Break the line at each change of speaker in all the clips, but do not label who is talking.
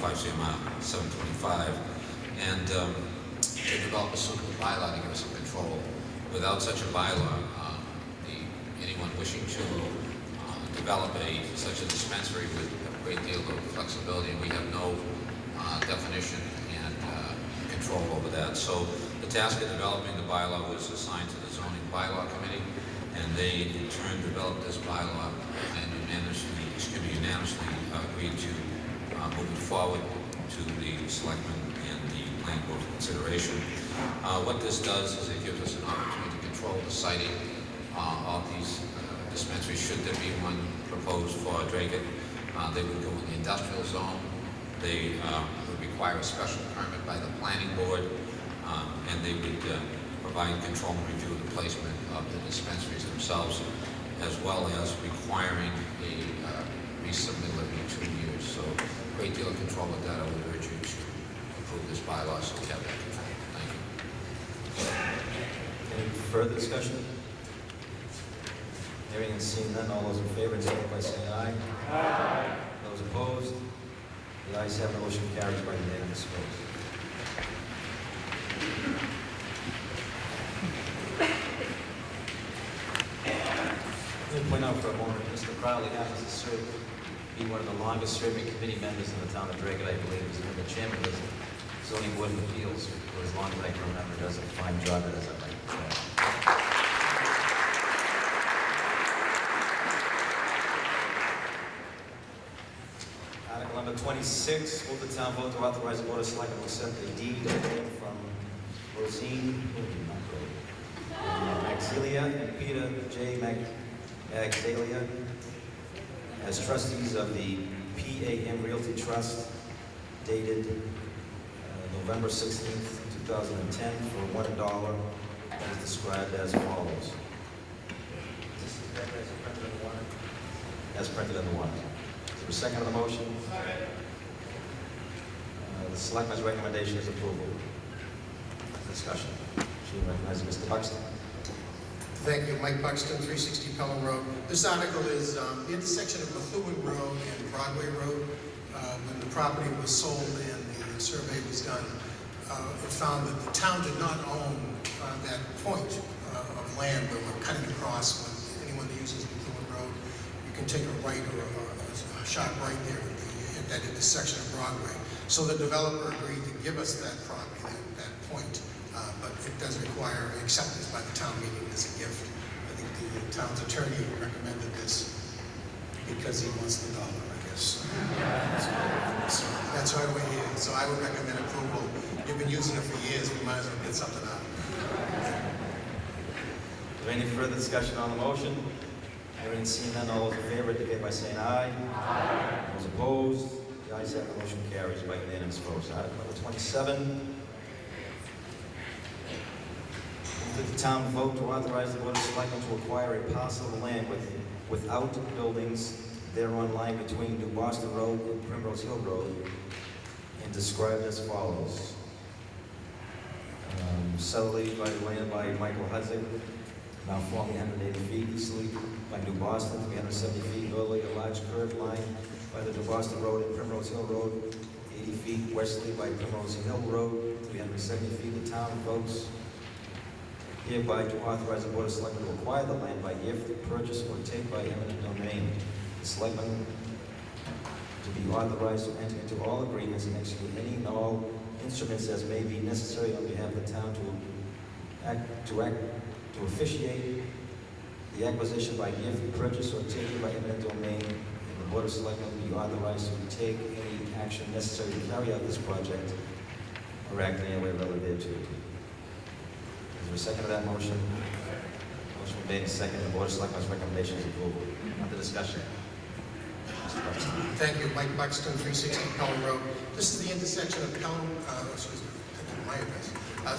25 CMR 725, and to develop a suitable bylaw to give us some control. Without such a bylaw, anyone wishing to develop such a dispensary with a great deal of flexibility, and we have no definition and control over that. So the task of developing the bylaw was assigned to the zoning bylaw committee, and they in turn developed this bylaw and unanimously agreed to move it forward to the selectmen and the planning board for consideration. What this does is it gives us an opportunity to control the siting of these dispensaries, should there be one proposed for Dracut. They would go in the industrial zone. They would require a special permit by the planning board, and they would provide control and review of the placement of the dispensaries themselves, as well as requiring a resubmittal every 2 years. So a great deal of control with that. I would urge you to approve this bylaw so we have that control. Thank you.
Any further discussion? Hearing and seeing none, all those in favor indicate by saying aye.
Aye.
Those opposed? The ayes have it, motion carries by unanimous vote. Let me point out for a moment, Mr. Crowley happens to be one of the longest serving committee members in the town of Dracut, I believe. He's been the chairman of the zoning board of appeals for as long as I can remember. Does a fine job at it, as I like to say. Article number 26, will the town vote to authorize the board of selectmen to accept a deed from Rosine Maxilia and Peter J. Magdalia as trustees of the PAM Realty Trust, dated November 16th, 2010, for $1, as described as follows. As printed in the warrant. Is there a second of the motion? The selectmen's recommendation is approval. Discussion. She recognizes Mr. Buxton.
Thank you. Mike Buxton, 360 Pelham Road. This article is the intersection of Methuen Road and Broadway Road. When the property was sold and the survey was done, it found that the town did not own that point of land where we're cutting across. When anyone that uses Methuen Road, you can take a right or a sharp right there at that intersection of Broadway. So the developer agreed to give us that property, that point. But it does require acceptance by the town meeting as a gift. I think the town's attorney recommended this because he wants the dollar, I guess. So that's why we're here. So I would recommend approval. You've been using it for years. We might as well get something out.
Is there any further discussion on the motion? Hearing and seeing none, all those in favor indicate by saying aye. Aye. Those opposed? The ayes have it, motion carries by unanimous vote. Article number 27. That the town vote to authorize the board of selectmen to acquire a parcel of land without buildings thereon lying between New Boston Road and Primrose Hill Road, and described as follows. Southerly by land by Michael Hudzik, now formerly 180 feet, easterly by New Boston, 370 feet, northerly a large curved line by the New Boston Road and Primrose Hill Road, 80 feet westerly by Primrose Hill Road, 370 feet. The town votes hereby to authorize the board of selectmen to acquire the land by gift, purchase, or take by eminent domain. The selectmen to be authorized to enter into all agreements and execute any and all instruments as may be necessary on behalf of the town to officiate the acquisition by gift, purchase, or taking by eminent domain. And the board of selectmen be authorized to take any action necessary to carry out this project or act in any way relative thereto. Is there a second to that motion? Motion made and seconded. The board of selectmen's recommendation is approval. Under discussion. Mr. Buxton.
Thank you. Mike Buxton, 360 Pelham Road. This is the intersection of Pelham, my address.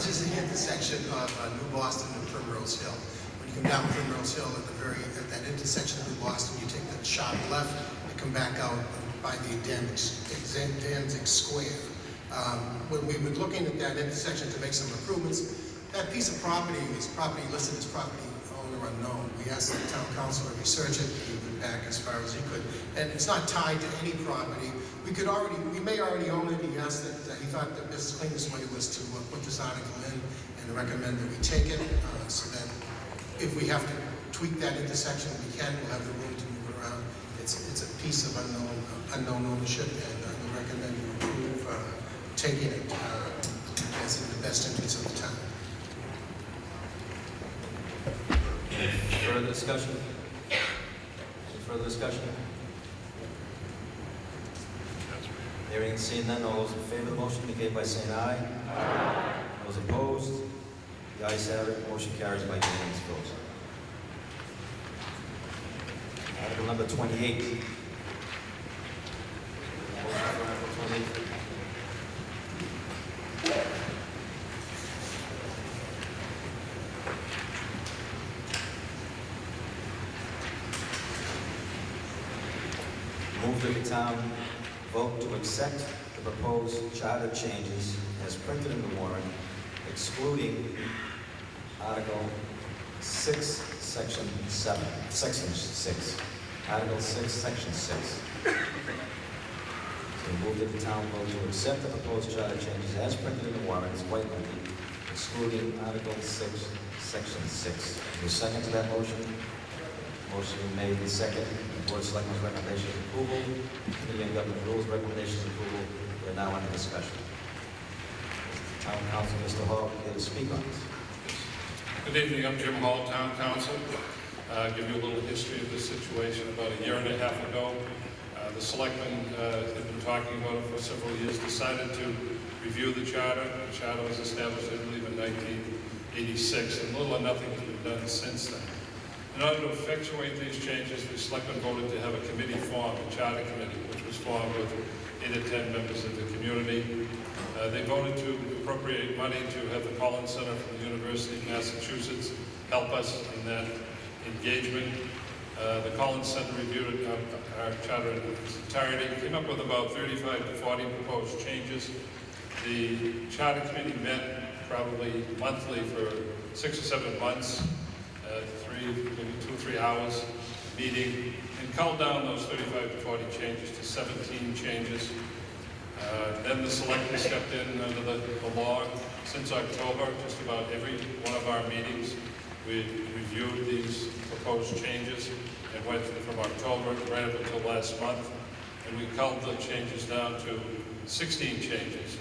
This is the intersection of New Boston and Primrose Hill. When you come down Primrose Hill at that intersection of New Boston, you take that sharp left and come back out by the Danzig Square. When we were looking at that intersection to make some improvements, that piece of property is property listed as property owner unknown. We asked the town council to research it. He went back as far as he could. And it's not tied to any property. We we may already own it. He asked that, he thought the best cleanest way was to put this article in and recommend that we take it, so that if we have to tweak that intersection, we can. We'll have the room to move it around. It's a piece of unknown ownership, and I would recommend you approve taking it as in the best interest of the town.
Further discussion? Any further discussion? Hearing and seeing none, all those in favor of the motion indicate by saying aye. Aye. Those opposed? The ayes have it, motion carries by unanimous vote. Article number 28. Motion for Article 28. Move that the town vote to accept the proposed charter changes as printed in the warrant, excluding Article 6, Section 7, Section 6. Article 6, Section 6. So move that the town vote to accept the proposed charter changes as printed in the warrant as quite lengthy, excluding Article 6, Section 6. Is there a second to that motion? Motion made and second. The Board of Selectmen's recommendation is approval. Committee on Government Rules recommendation is approval. We are now under discussion. Town Council, Mr. Hall, here to speak on this.
Good evening, I'm Jim Hall, Town Council. Give you a little history of this situation. About a year and a half ago, the selectmen had been talking about it for several years, decided to review the charter. The charter was established, I believe, in 1986, and little or nothing has been done since then. In order to effectuate these changes, the selectmen voted to have a committee formed, a charter committee, which was formed with 8 or 10 members of the community. They voted to appropriate money to have the Collins Center from the University of Massachusetts help us in that engagement. The Collins Center reviewed our charter in its entirety, came up with about 35 to 40 proposed changes. The charter committee met probably monthly for 6 or 7 months, maybe 2 or 3 hours meeting, and culled down those 35 to 40 changes to 17 changes. Then the selectmen stepped in under the law. Since October, just about every one of our meetings, we reviewed these proposed changes and went from October right up until last month, and we culled the changes down to 16 changes.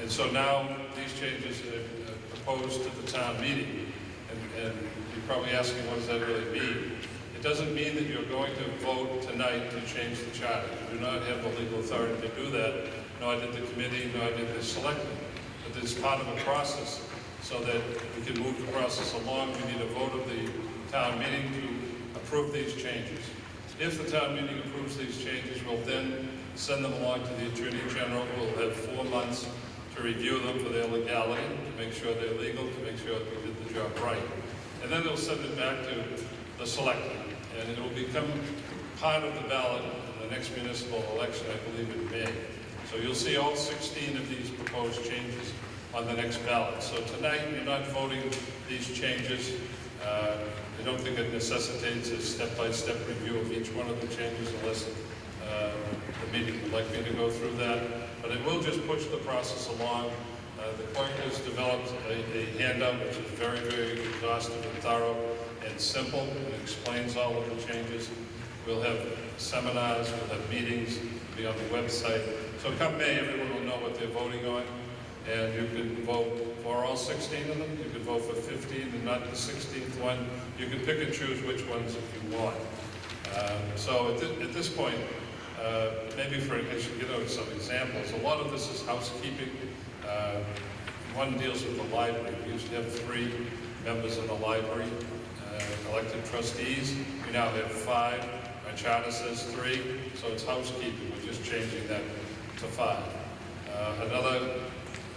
And so now these changes are proposed to the town meeting, and you're probably asking, what does that really mean? It doesn't mean that you're going to vote tonight to change the charter. You do not have the legal authority to do that, nor did the committee, nor did the selectmen. But it's part of a process, so that we can move the process along. We need a vote of the town meeting to approve these changes. If the town meeting approves these changes, we'll then send them along to the Attorney General. We'll have 4 months to review them for their legality, to make sure they're legal, to make sure we did the job right. And then they'll send it back to the selectmen, and it will become part of the ballot in the next municipal election, I believe in May. So you'll see all 16 of these proposed changes on the next ballot. So tonight, you're not voting these changes. I don't think it necessitates a step-by-step review of each one of the changes unless the meeting would like me to go through that. But it will just push the process along. The clerk has developed a handout which is very, very exhaustive and thorough and simple, and explains all of the changes. We'll have seminars, we'll have meetings, it'll be on the website. So come May, everyone will know what they're voting on, and you can vote for all 16 of them. You can vote for 15 and not the 16th one. You can pick and choose which ones you want. So at this point, maybe I should get out some examples. A lot of this is housekeeping. One deals with the library. We used to have 3 members of the library, elected trustees. We now have 5. Our charter says 3, so it's housekeeping. We're just changing that to 5. Another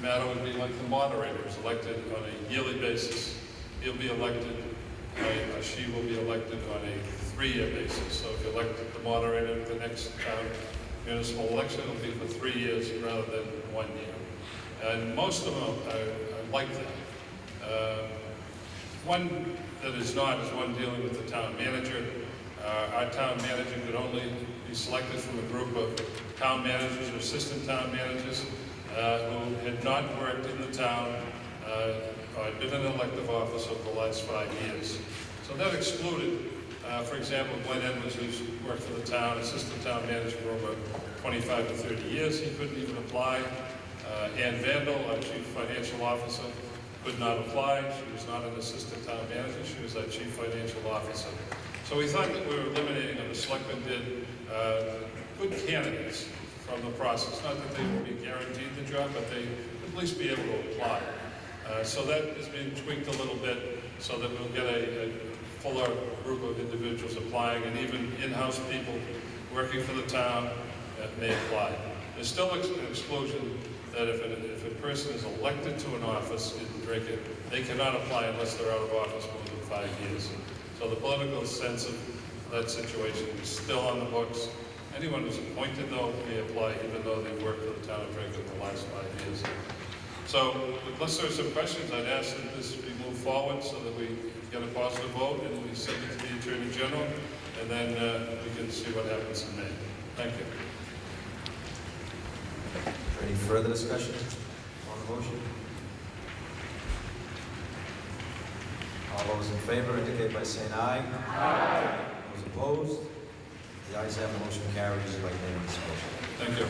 matter would be like the moderator is elected on a yearly basis. He'll be elected, or she will be elected on a 3-year basis. So if you elect the moderator at the next municipal election, it'll be for 3 years rather than 1 year. And most of them are like that. One that is not is one dealing with the town manager. Our town manager could only be selected from a group of town managers or assistant town managers who had not worked in the town or had been in an elective office over the last 5 years. So that excluded, for example, Glenn Edwards, who's worked for the town, assistant town manager for over 25 to 30 years. He couldn't even apply. Ann Vandal, our chief financial officer, could not apply. She was not an assistant town manager. She was our chief financial officer. So we thought that we were eliminating, and the selectmen did, good candidates from the process. Not that they would be guaranteed the job, but they would at least be able to apply. So that has been tweaked a little bit so that we'll get a fuller group of individuals applying, and even in-house people working for the town may apply. There's still an exclusion that if a person is elected to an office in Drake, they cannot apply unless they're out of office more than 5 years. So the political sense of that situation is still on the books. Anyone who's appointed, though, may apply even though they've worked for the town of Drake in the last 5 years. So unless there's some questions, I'd ask that this be moved forward so that we get a positive vote and we send it to the Attorney General, and then we can see what happens in May. Thank you.
Any further discussion on the motion? All those in favor indicate by saying aye. Aye. Those opposed? The ayes have the motion carries by unanimous motion.
Thank you.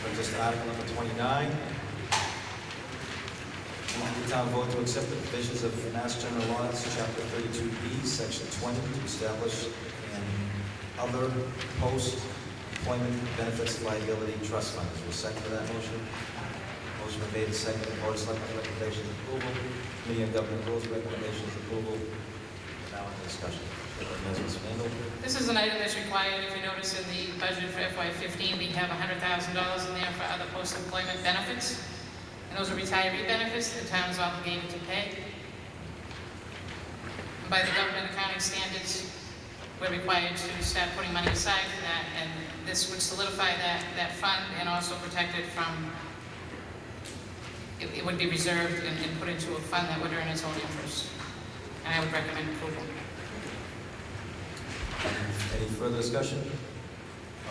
Brings us to Article number 29. Move the town vote to accept the provisions of Mass General Laws, Chapter 32B, Section 20, to establish an other post-employment benefits liability trust fund. Is there a second to that motion? Motion been made and seconded. The Board of Selectmen's recommendations approval. Committee on Government Rules recommendations approval. Now in discussion. Ms. Randall.
This is an item that's required. If you notice in the budget for FY15, we have $100,000 in there for other post-employment benefits. And those are retiree benefits that the town is obligated to pay. And by the government accounting standards, we're required to start putting money aside for that, and this would solidify that fund and also protect it from, it would be reserved and put into a fund that would earn its own interest. And I would recommend approval.
Any further discussion?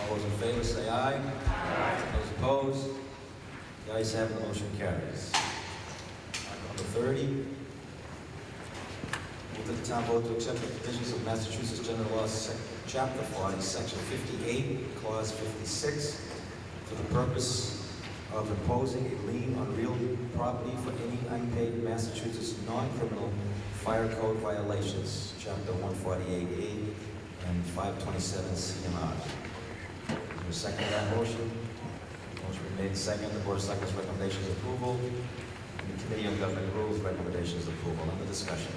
All those in favor say aye. Aye. Those opposed? The ayes have it, the motion carries. Article number 30. Move that the town vote to accept the provisions of Massachusetts General Laws, Chapter 40, Section 58, Clause 56, for the purpose of imposing a lien on real property for any unpaid Massachusetts non-criminal fire code violations, Chapter 148A and 527 CMR. Is there a second to that motion? Motion been made second. The Board of Selectmen's recommendations approval. And the Committee on Government Rules recommendations approval. Under discussion.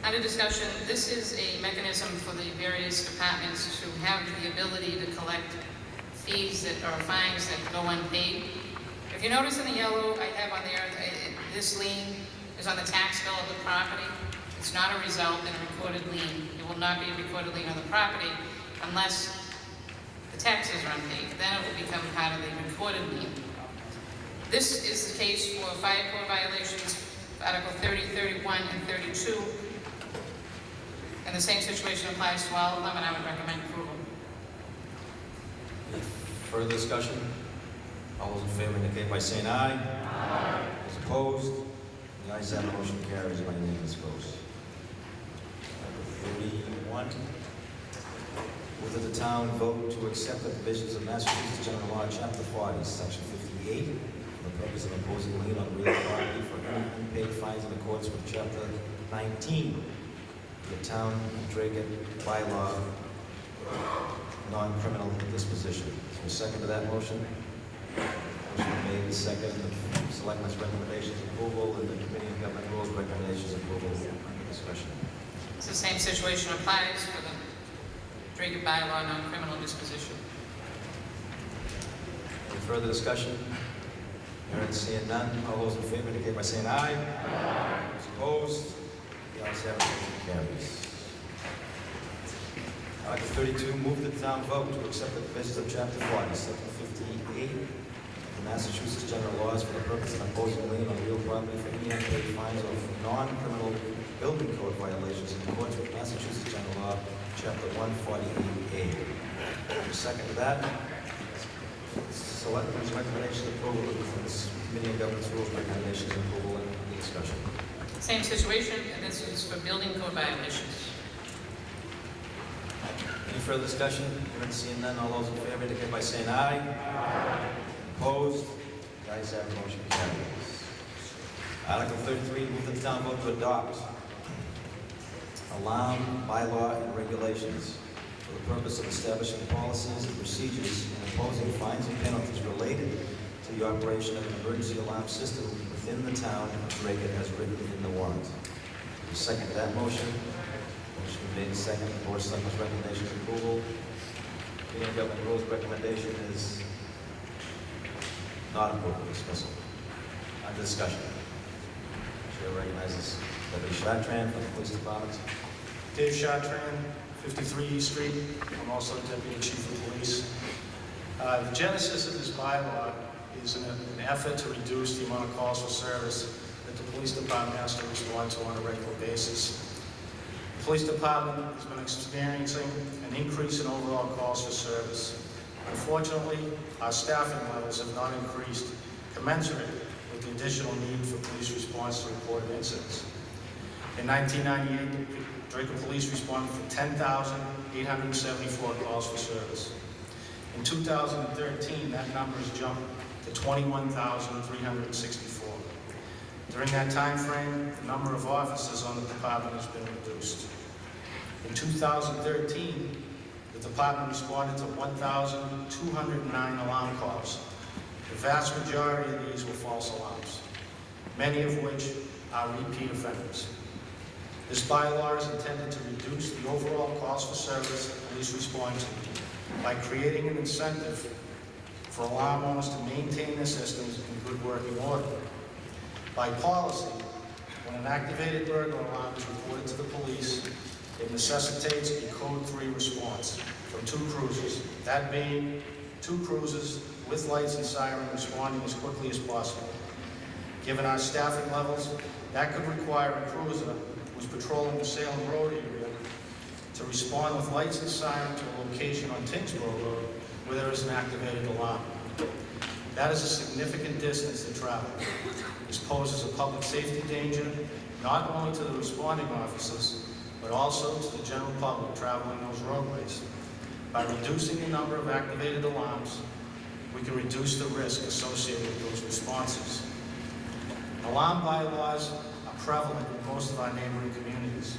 Under discussion, this is a mechanism for the various departments to have the ability to collect fees that are fines that go unpaid. If you notice in the yellow, I have on there, this lien is on the tax bill of the property. It's not a result in a recorded lien. It will not be a recorded lien on the property unless the taxes are unpaid. Then it will become part of the recorded lien. This is the case for fire code violations, Article 30, 31, and 32. And the same situation applies to all of them, and I would recommend approval.
Any further discussion? All those in favor indicate by saying aye. Aye. Those opposed? The ayes have the motion carries by unanimous vote. Article 31. Move that the town vote to accept the provisions of Massachusetts General Law, Chapter 40, Section 58, for the purpose of imposing a lien on real property for any unpaid fines in accordance with Chapter 19, the Town of Drake bylaw, non-criminal disposition. Is there a second to that motion? Motion made and second. The Selectmen's recommendations approval and the Committee on Government Rules recommendations approval. Under discussion.
It's the same situation applies for the Drake bylaw non-criminal disposition.
Any further discussion? Hearing and seeing none. All those in favor indicate by saying aye. Aye. Those opposed? The ayes have it, motion carries. Article 32, move the town vote to accept the provisions of Chapter 40, Section 58 of the Massachusetts General Laws for the purpose of imposing a lien on real property for any unpaid fines or for non-criminal building code violations in accordance with Massachusetts General Law, Chapter 148A. Second to that. Selectmen's recommendation approval of this committee on governance rules, recommendation approval, and any discussion.
Same situation, and this is for building code violations.
Any further discussion? Hearing, seeing none, all those in favor indicate by saying aye. Opposed? The ayes have it, motion carries. Article 33, move that the town vote to adopt alarm bylaw and regulations for the purpose of establishing policies and procedures and imposing fines and penalties related to the operation of an emergency alarm system within the town of Dracut as written in the warrant. Second to that motion. Motion made second. The Board of Selectmen's recommendation is approval. Committee on Government Rules recommendation is not approval, dismissal. Under discussion. Chair recognizes Deputy Chartrand from the Police Department.
Dave Chartrand, 53 East Street. I'm also Deputy Chief of Police. The genesis of this bylaw is an effort to reduce the amount of calls for service that the Police Department has to respond to on a regular basis. The Police Department has been experiencing an increase in overall calls for service. Unfortunately, our staffing levels have not increased commensurate with the additional need for police response to reported incidents. In 1998, Dracut Police responded for 10,874 calls for service. In 2013, that number has jumped to 21,364. During that time frame, the number of officers on the department has been reduced. In 2013, the department responded to 1,209 alarm calls. The vast majority of these were false alarms, many of which are repeat offenders. This bylaw is intended to reduce the overall calls for service that police respond to by creating an incentive for alarm owners to maintain their systems in good working order. By policy, when an activated burglar alarm is reported to the police, it necessitates a Code 3 response from 2 cruisers, that being 2 cruisers with lights and siren responding as quickly as possible. Given our staffing levels, that could require a cruiser who's patrolling the Salem Road area to respond with lights and siren to a location on Tingsboro Road where there is an activated alarm. That is a significant distance to travel. This poses a public safety danger, not only to the responding officers, but also to the general public traveling those roadways. By reducing the number of activated alarms, we can reduce the risk associated with those responses. Alarm bylaws are prevalent in most of our neighboring communities.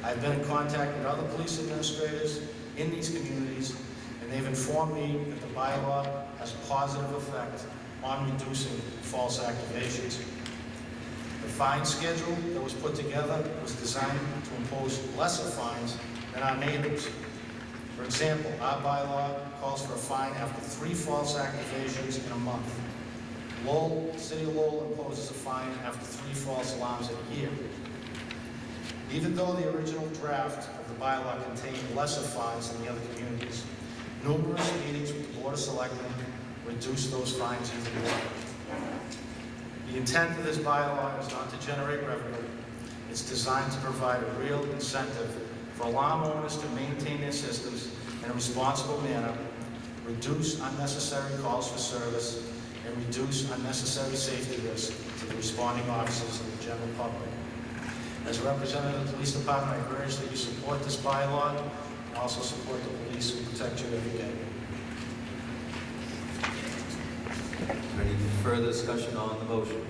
I've been in contact with other police administrators in these communities, and they've informed me that the bylaw has a positive effect on reducing false activations. The fine schedule that was put together was designed to impose lesser fines than our neighbors. For example, our bylaw calls for a fine after 3 false activations in a month. Lowell, City of Lowell imposes a fine after 3 false alarms in a year. Even though the original draft of the bylaw contained lesser fines than the other communities, numerous meetings with the Board of Selectmen reduced those fines even more. The intent of this bylaw is not to generate revenue. It's designed to provide a real incentive for alarm owners to maintain their systems in a responsible manner, reduce unnecessary calls for service, and reduce unnecessary safety risk to the responding officers and the general public. As a representative of the police department, I urge that you support this bylaw and also support the police who protect you every day.
Is there any further discussion on the motion?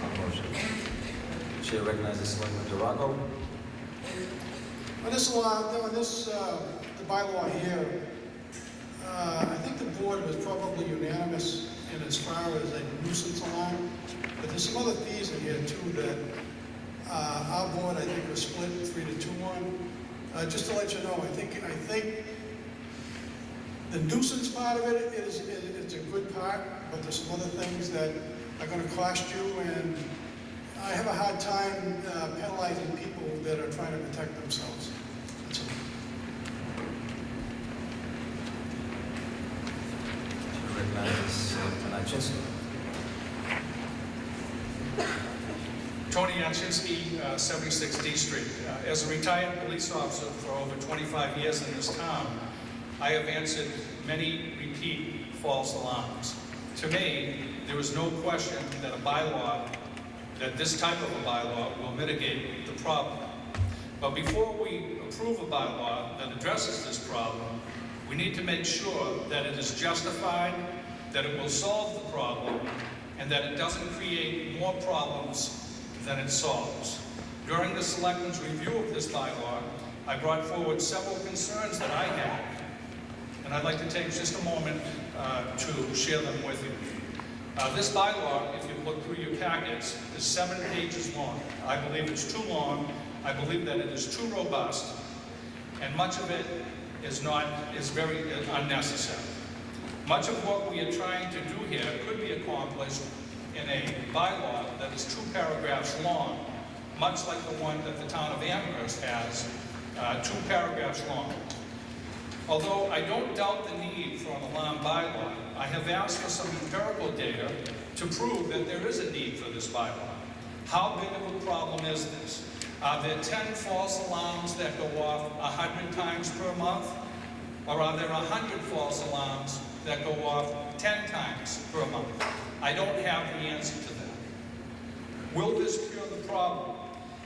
On the motion. Chair recognizes Selectman DeRocco.
On this law, the bylaw here, I think the board was probably unanimous in as far as a nuisance alarm, but there's some other fees in here too that our board, I think, was split 3-2-1. Just to let you know, I think the nuisance part of it it's a good part, but there's some other things that are going to cost you, and I have a hard time penalizing people that are trying to protect themselves. That's all.
Chair recognizes Selectman Atchison.
Tony Yachinsky, 76 D Street. As a retired police officer for over 25 years in this town, I have answered many repeat false alarms. To me, there is no question that that this type of a bylaw will mitigate the problem. But before we approve a bylaw that addresses this problem, we need to make sure that it is justified, that it will solve the problem, and that it doesn't create more problems than it solves. During the Selectmen's review of this bylaw, I brought forward several concerns that I had, and I'd like to take just a moment to share them with you. This bylaw, if you look through your packets, is 7 pages long. I believe it's too long. I believe that it is too robust, and much of it is very unnecessary. Much of what we are trying to do here could be accomplished in a bylaw that is 2 paragraphs long, much like the one that the town of Amherst has, 2 paragraphs long. Although I don't doubt the need for an alarm bylaw, I have asked for some empirical data to prove that there is a need for this bylaw. How big of a problem is this? Are there 10 false alarms that go off 100 times per month? Or are there 100 false alarms that go off 10 times per month? I don't have the answer to that. Will this cure the problem?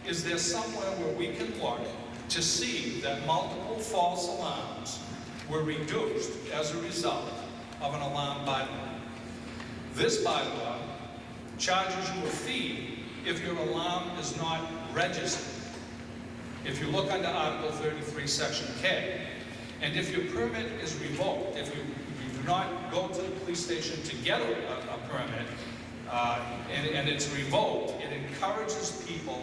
Is there somewhere where we can look to see that multiple false alarms were reduced as a result of an alarm bylaw? This bylaw charges you a fee if your alarm is not registered. If you look under Article 33, Section K, and if your permit is revoked, if you do not go to the police station to get a permit, and it's revoked, it encourages people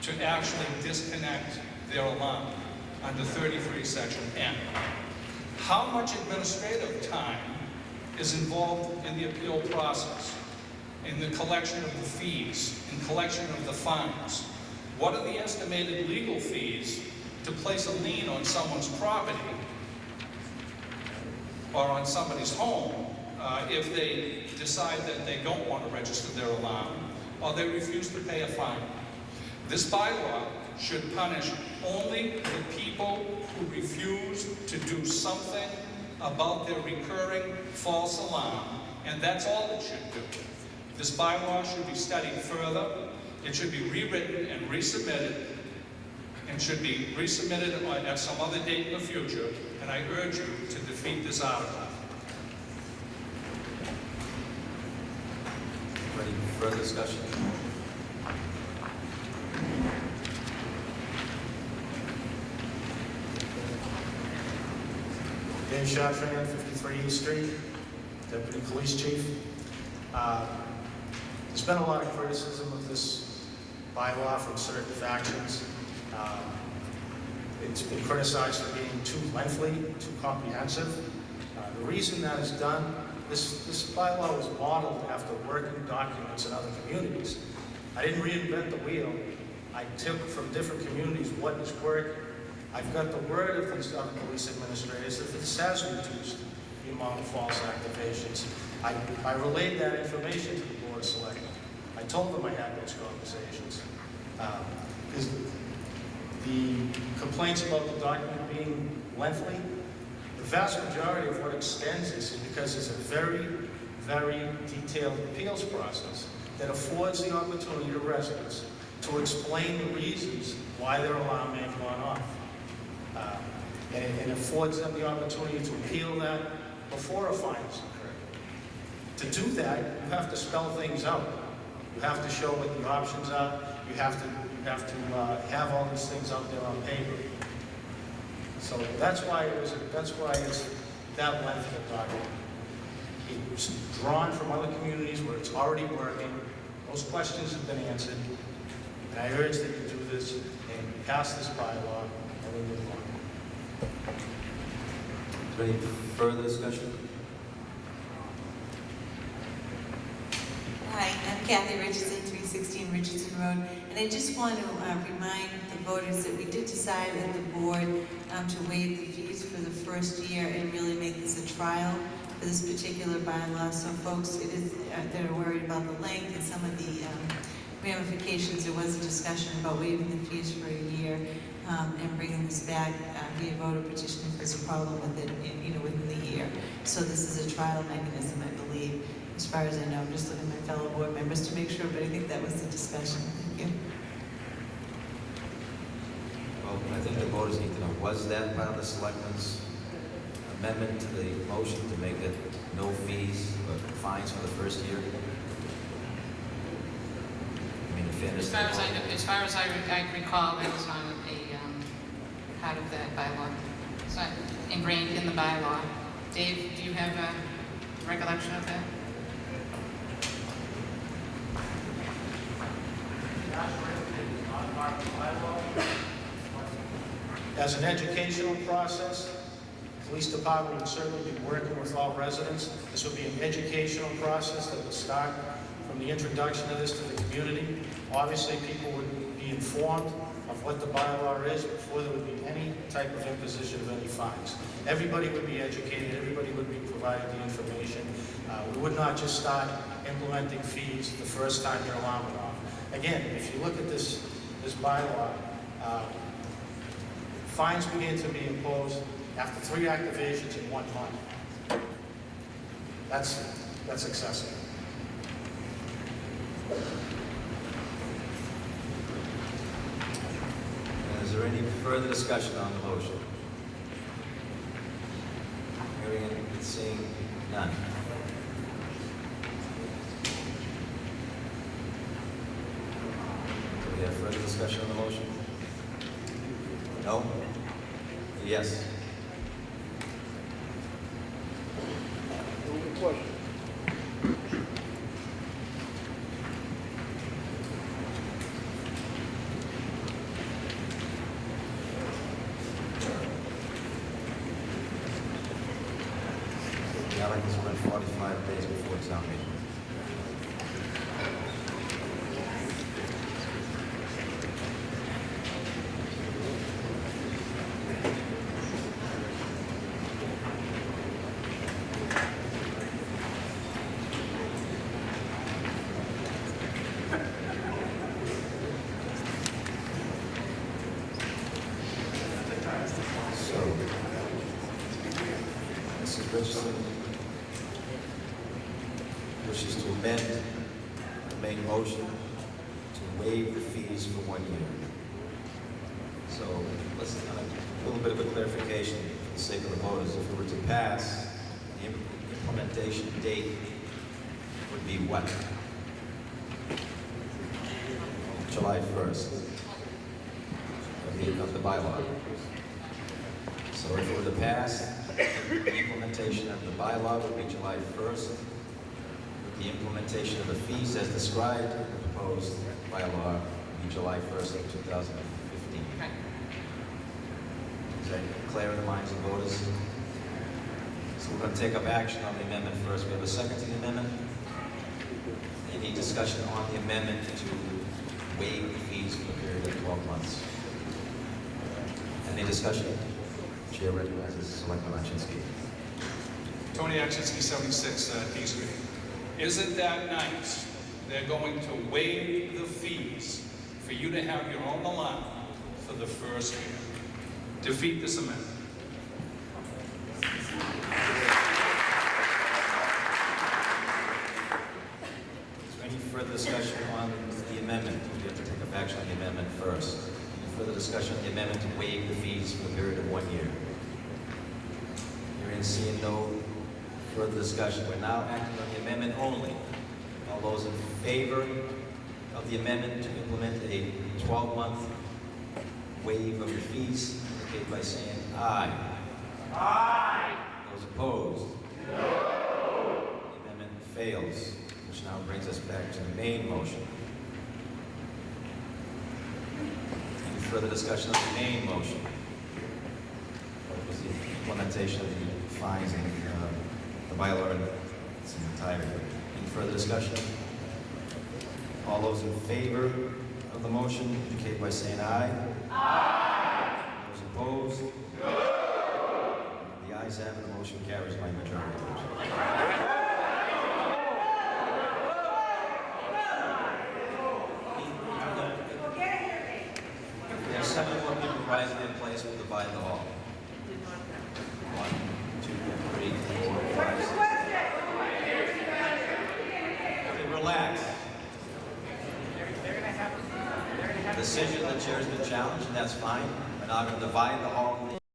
to actually disconnect their alarm under 33, Section N. How much administrative time is involved in the appeal process, in the collection of the fees, in collection of the fines? What are the estimated legal fees to place a lien on someone's property or on somebody's home if they decide that they don't want to register their alarm or they refuse to pay a fine? This bylaw should punish only the people who refuse to do something about their recurring false alarm, and that's all it should do. This bylaw should be studied further. It should be rewritten and resubmitted, and should be resubmitted at some other date in the future, and I urge you to defeat this article.
Any further discussion?
Dave Chartrand, 53 East Street, Deputy Police Chief. There's been a lot of criticism of this bylaw from certain factions. It's been criticized for being too lengthy, too comprehensive. The reason that is done, this bylaw was modeled after working documents in other communities. I didn't reinvent the wheel. I took from different communities what is working. I've got the word of these other police administrators that this has reduced the amount of false activations. I relayed that information to the Board of Selectmen. I told them I had those conversations. Because the complaints about the document being lengthy, the vast majority of what extends this is because it's a very, very detailed appeals process that affords the opportunity to residents to explain the reasons why their alarm may have gone off. And it affords them the opportunity to appeal that before a fine is incurred. To do that, you have to spell things out. You have to show what the options are. You have to have all these things out there on paper. So that's why it's that length of a document. It's drawn from other communities where it's already working. Most questions have been answered. And I urge that you do this and pass this bylaw and we move on.
Is there any further discussion?
Hi, I'm Kathy Richardson, 316 Richardson Road, and I just want to remind the voters that we did decide at the board to waive the fees for the first year and really make this a trial for this particular bylaw. So folks that are worried about the length and some of the ramifications. There was a discussion about waiving the fees for a year and bringing this back via voter petition if there's a problem with it, within the year. So this is a trial mechanism, I believe, as far as I know. I'm just looking at my fellow board members to make sure, but I think that was the discussion. Thank you.
Well, I think the voters need to know, was that part of the selectmen's amendment to the motion to make it no fees but fines for the first year? I mean, in fairness to the vote.
As far as I recall, that was on a part of that bylaw. It's not ingrained in the bylaw. Dave, do you have a recollection of that?
As an educational process, the police department would certainly be working with all residents. This would be an educational process that would start from the introduction of this to the community. Obviously, people would be informed of what the bylaw is before there would be any type of imposition of any fines. Everybody would be educated, everybody would be provided the information. We would not just start implementing fees the first time your alarm went off. Again, if you look at this bylaw, fines begin to be imposed after 3 activations in 1 month. That's excessive.
Is there any further discussion on the motion? Hearing and seeing none. Do we have further discussion on the motion? No? Yes. Yeah, I like this one 45 days before town meeting. So, Mrs. Richardson wishes to amend the main motion to waive the fees for 1 year. So, let's have a little bit of a clarification for the sake of the voters. If it were to pass, the implementation date would be what? July 1st of the bylaw. So if it were to pass, the implementation of the bylaw would be July 1st. The implementation of the fees as described in the proposed bylaw would be July 1st of 2015.
Right.
Is that clear in the minds of voters? So we're going to take up action on the amendment first. We have a second to the amendment. Any discussion on the amendment to waive the fees for a period of 12 months? Any discussion? Chair recognizes Selectman Lachinsky.
Tony Akshinsky, 76 D Street. Isn't that nice? They're going to waive the fees for you to have your own alarm for the first year. Defeat this amendment.
Is there any further discussion on the amendment? We have to take up action on the amendment first. Any further discussion on the amendment to waive the fees for a period of 1 year? Hearing and seeing no further discussion, we're now acting on the amendment only. All those in favor of the amendment to implement a 12-month waive of the fees, indicate by saying aye. Aye. Those opposed? No. The amendment fails, which now brings us back to the main motion. Any further discussion on the main motion? What was the implementation of the fines and the bylaw in its entirety? Any further discussion? All those in favor of the motion indicate by saying aye. Aye. Those opposed? No. The ayes have it, the motion carries by majority. relax. Decision, the chair's been challenged, and that's fine. We're not going to divide the hall.